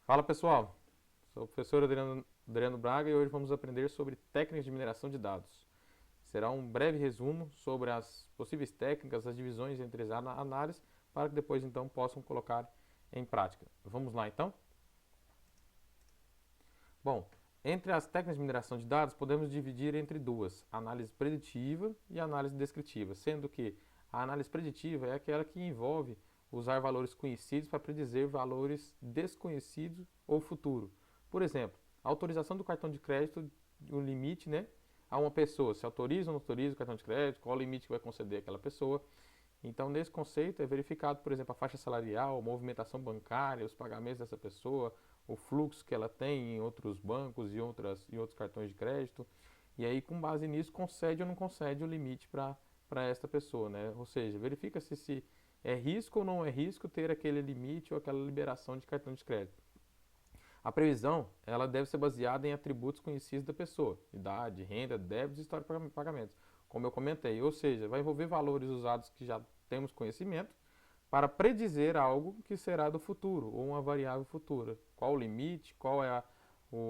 Fala pessoal, sou o professor Adriano Braga e hoje vamos aprender sobre técnicas de mineração de dados. Será um breve resumo sobre as possíveis técnicas, as divisões entre as análises, para que depois então possam colocar em prática. Vamos lá então? Bom, entre as técnicas de mineração de dados podemos dividir entre duas, análise preditiva e análise descritiva, sendo que a análise preditiva é aquela que envolve usar valores conhecidos para predizer valores desconhecidos ou futuro. Por exemplo, a autorização do cartão de crédito, o limite, né, a uma pessoa, se autoriza ou não autoriza o cartão de crédito, qual o limite que vai conceder àquela pessoa. Então, nesse conceito, é verificado, por exemplo, a faixa salarial, a movimentação bancária, os pagamentos dessa pessoa, o fluxo que ela tem em outros bancos e outros cartões de crédito. E aí, com base nisso, concede ou não concede o limite para esta pessoa, né? Ou seja, verifica se é risco ou não é risco ter aquele limite ou aquela liberação de cartão de crédito. A previsão ela deve ser baseada em atributos conhecidos da pessoa, idade, renda, débitos e história de pagamentos, como eu comentei. Ou seja, vai envolver valores usados que já temos conhecimento para predizer algo que será do futuro ou uma variável futura. Qual o limite, qual é a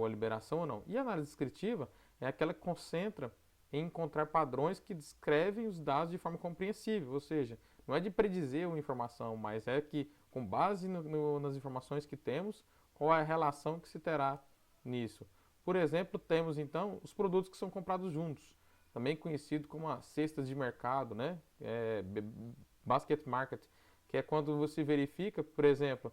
liberação ou não. E a análise descritiva é aquela que concentra em encontrar padrões que descrevem os dados de forma compreensível, ou seja, não é de predizer uma informação, mas é que, com base nas informações que temos, qual é a relação que se terá nisso. Por exemplo, temos então os produtos que são comprados juntos, também conhecido como as cestas de mercado, né? Basket market, que é quando você verifica, por exemplo,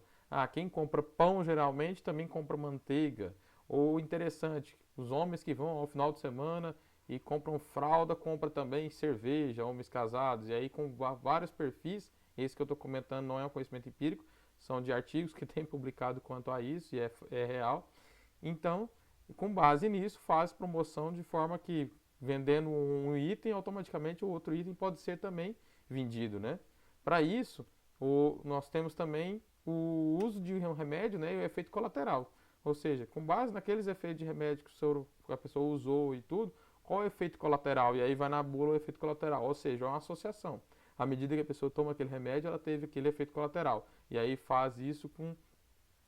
quem compra pão geralmente também compra manteiga. Ou interessante, os homens que vão ao final de semana e compram fralda, compram também cerveja, homens casados, e aí com vários perfis, esse que eu estou comentando não é um conhecimento empírico, são de artigos que tem publicado quanto a isso, e é real. Então, com base nisso, faz promoção de forma que, vendendo um item, automaticamente o outro item pode ser também vendido, né? Para isso, nós temos também o uso de um remédio, né, e o efeito colateral. Ou seja, com base naqueles efeitos de remédio que a pessoa usou e tudo, qual é o efeito colateral? E aí vai na bula o efeito colateral, ou seja, é uma associação. À medida que a pessoa toma aquele remédio, ela teve aquele efeito colateral. E aí faz isso com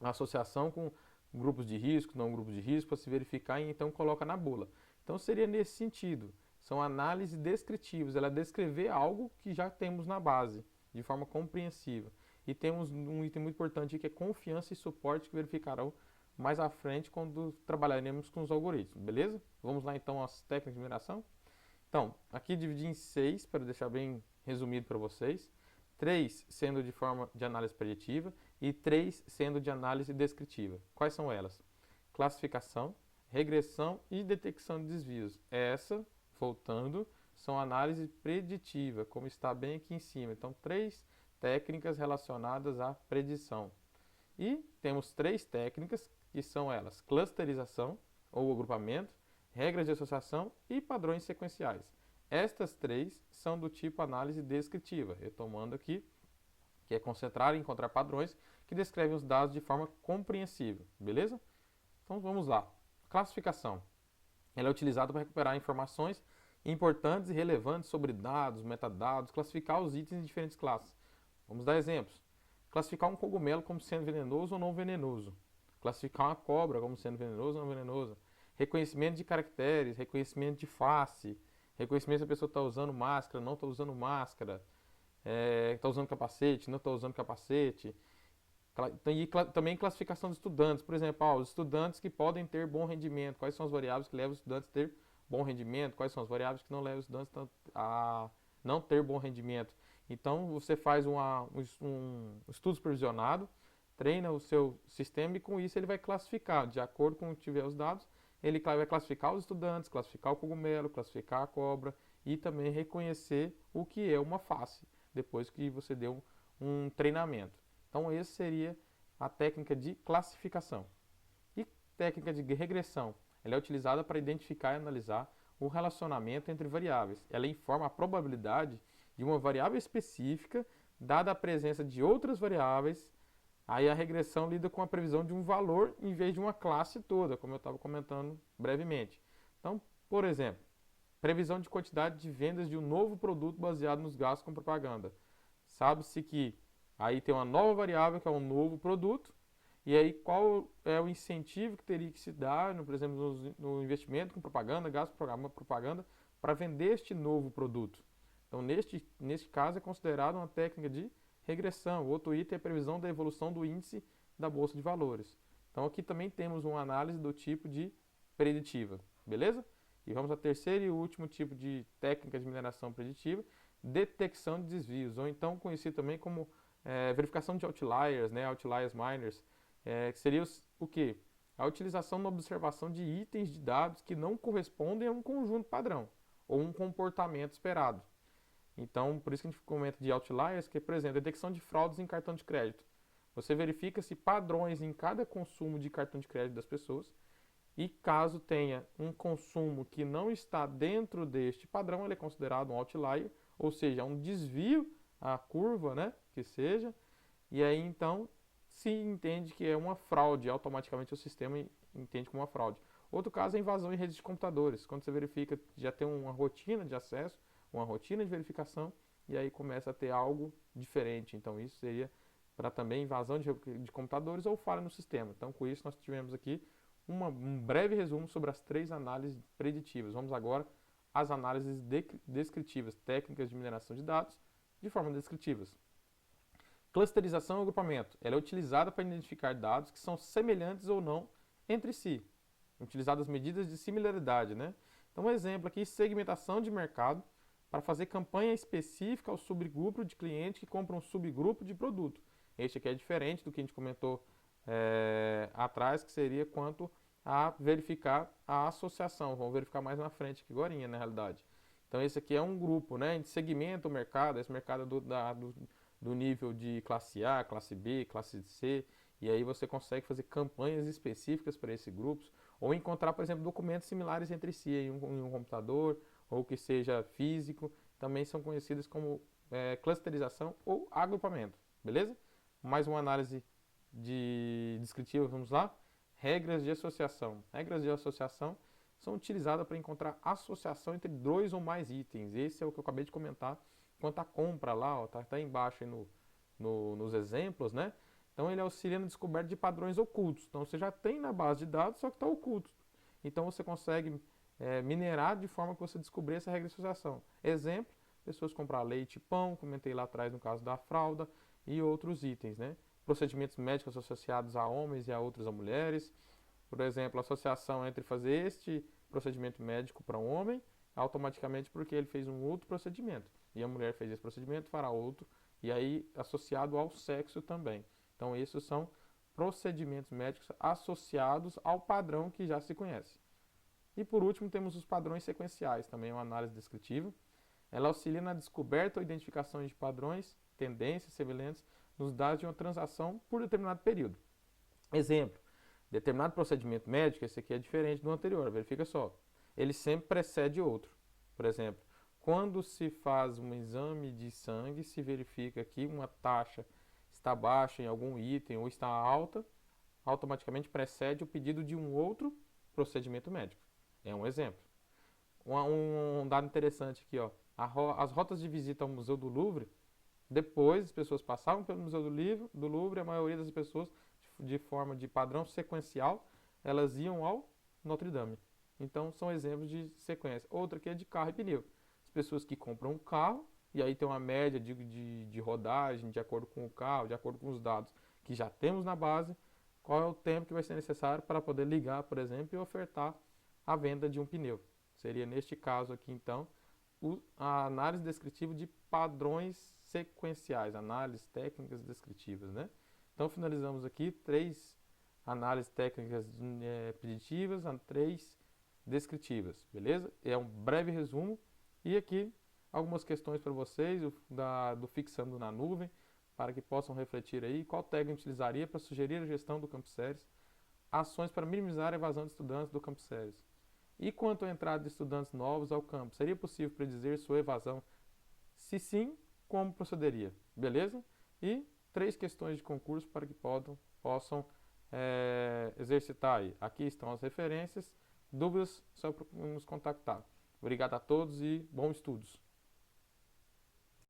associação com grupos de risco, não grupos de risco, para se verificar e então coloca na bula. Então seria nesse sentido. São análises descritivas, ela é descrever algo que já temos na base, de forma compreensiva. E temos um item muito importante que é confiança e suporte que verificarão mais à frente quando trabalharemos com os algoritmos, beleza? Vamos lá então às técnicas de mineração? Então, aqui dividi em 6 para deixar bem resumido para vocês. 3 sendo de forma de análise preditiva e 3 sendo de análise descritiva. Quais são elas? Classificação, regressão e detecção de desvios. Essa, voltando, são análise preditiva, como está bem aqui em cima. Então, 3 técnicas relacionadas à predição. E temos 3 técnicas que são elas: clusterização ou agrupamento, regras de associação e padrões sequenciais. Estas 3 são do tipo análise descritiva, retomando aqui, que é concentrar e encontrar padrões que descrevem os dados de forma compreensível, beleza? Então vamos lá. Classificação. Ela é utilizada para recuperar informações importantes e relevantes sobre dados, metadados, classificar os itens em diferentes classes. Vamos dar exemplos. Classificar um cogumelo como sendo venenoso ou não venenoso. Classificar uma cobra como sendo venenosa ou não venenosa. Reconhecimento de caracteres, reconhecimento de face, reconhecimento se a pessoa está usando máscara, não está usando máscara, está usando capacete, não está usando capacete. E também classificação de estudantes, por exemplo, os estudantes que podem ter bom rendimento, quais são as variáveis que levam os estudantes a ter bom rendimento, quais são as variáveis que não levam os estudantes a não ter bom rendimento. Então você faz um estudo supervisionado, treina o seu sistema e com isso ele vai classificar, de acordo com o que tiver os dados, ele vai classificar os estudantes, classificar o cogumelo, classificar a cobra e também reconhecer o que é uma face, depois que você deu um treinamento. Então, essa seria a técnica de classificação. E técnica de regressão? Ela é utilizada para identificar e analisar o relacionamento entre variáveis. Ela informa a probabilidade de uma variável específica, dada a presença de outras variáveis. Aí a regressão lida com a previsão de um valor em vez de uma classe toda, como eu estava comentando brevemente. Então, por exemplo, previsão de quantidade de vendas de um novo produto baseado nos gastos com propaganda. Sabe-se que aí tem uma nova variável, que é um novo produto, E aí, qual é o incentivo que teria que se dar, por exemplo, no investimento com propaganda, gasto com propaganda, para vender este novo produto? Então, neste caso, é considerado uma técnica de regressão. O outro item é a previsão da evolução do índice da Bolsa de Valores. Então, aqui também temos uma análise do tipo de preditiva, beleza? E vamos ao terceiro e último tipo de técnica de mineração preditiva, detecção de desvios, ou então conhecido também como verificação de outliers, né, outliers miners, que seria o quê? A utilização na observação de itens de dados que não correspondem a um conjunto padrão ou um comportamento esperado. Então, por isso que a gente comenta de outliers, que é, por exemplo, a detecção de fraudes em cartão de crédito. Você verifica se padrões em cada consumo de cartão de crédito das pessoas e caso tenha um consumo que não está dentro deste padrão, ele é considerado um outlier, ou seja, um desvio à curva, né, que seja, e aí então se entende que é uma fraude, automaticamente o sistema entende como uma fraude. Outro caso é invasão em redes de computadores, quando você verifica que já tem uma rotina de acesso, uma rotina de verificação, e aí começa a ter algo diferente. Então isso seria para também invasão de computadores ou falha no sistema. Então com isso nós tivemos aqui um breve resumo sobre as 3 análises preditivas. Vamos agora às análises descritivas, técnicas de mineração de dados de forma descritivas. Clusterização e agrupamento. Ela é utilizada para identificar dados que são semelhantes ou não entre si. Utilizadas medidas de similaridade, né? Então, um exemplo aqui, segmentação de mercado para fazer campanha específica ao subgrupo de cliente que compra um subgrupo de produto. Este aqui é diferente do que a gente comentou atrás, que seria quanto a verificar a associação. Vamos verificar mais na frente aqui agora, na realidade. Então, esse aqui é um grupo, né? A gente segmenta o mercado, esse mercado do nível de classe A, classe B, classe C, e aí você consegue fazer campanhas específicas para esses grupos, ou encontrar, por exemplo, documentos similares entre si em um computador, ou que seja físico, também são conhecidas como clusterização ou agrupamento, beleza? Mais uma análise descritiva, vamos lá? Regras de associação. Regras de associação são utilizadas para encontrar associação entre 2 ou mais itens. Esse é o que eu acabei de comentar quanto à compra lá, tá embaixo aí nos exemplos, né? Então ele auxilia na descoberta de padrões ocultos. Então você já tem na base de dados, só que está oculto. Então você consegue minerar de forma que você descobrir essa regra de associação. Exemplo, pessoas comprar leite e pão, comentei lá atrás no caso da fralda, e outros itens, né? Procedimentos médicos associados a homens e a outras a mulheres. Por exemplo, a associação entre fazer este procedimento médico para um homem, automaticamente porque ele fez um outro procedimento. E a mulher fez esse procedimento, fará outro, e aí associado ao sexo também. Então, esses são procedimentos médicos associados ao padrão que já se conhece. E por último, temos os padrões sequenciais, também uma análise descritiva. Ela auxilia na descoberta ou identificação de padrões, tendências semelhantes nos dados de uma transação por determinado período. Exemplo, determinado procedimento médico, esse aqui é diferente do anterior, verifica só. Ele sempre precede outro. Por exemplo, quando se faz um exame de sangue, se verifica que uma taxa está baixa em algum item ou está alta, automaticamente precede o pedido de um outro procedimento médico. É um exemplo. Um dado interessante aqui, ó. As rotas de visita ao Museu do Louvre, depois as pessoas passavam pelo Museu do Louvre, a maioria das pessoas, de forma de padrão sequencial, elas iam ao Notre Dame. Então, são exemplos de sequência. Outra aqui é de carro e pneu. As pessoas que compram um carro, e aí tem uma média de rodagem, de acordo com o carro, de acordo com os dados que já temos na base, qual é o tempo que vai ser necessário para poder ligar, por exemplo, e ofertar a venda de um pneu. Seria neste caso aqui, então, a análise descritiva de padrões sequenciais, análises técnicas descritivas, né? Então, finalizamos aqui 3 análises técnicas preditivas, 3 descritivas, beleza? É um breve resumo e aqui algumas questões para vocês do fixando na nuvem, para que possam refletir aí qual técnica utilizaria para sugerir a gestão do Campus Séries, ações para minimizar a evasão de estudantes do Campus Séries. E quanto à entrada de estudantes novos ao campus, seria possível predizer sua evasão? Se sim, como procederia? Beleza? E 3 questões de concurso para que possam exercitar aí. Aqui estão as referências. Dúvidas, só nos contactar. Obrigado a todos e bons estudos.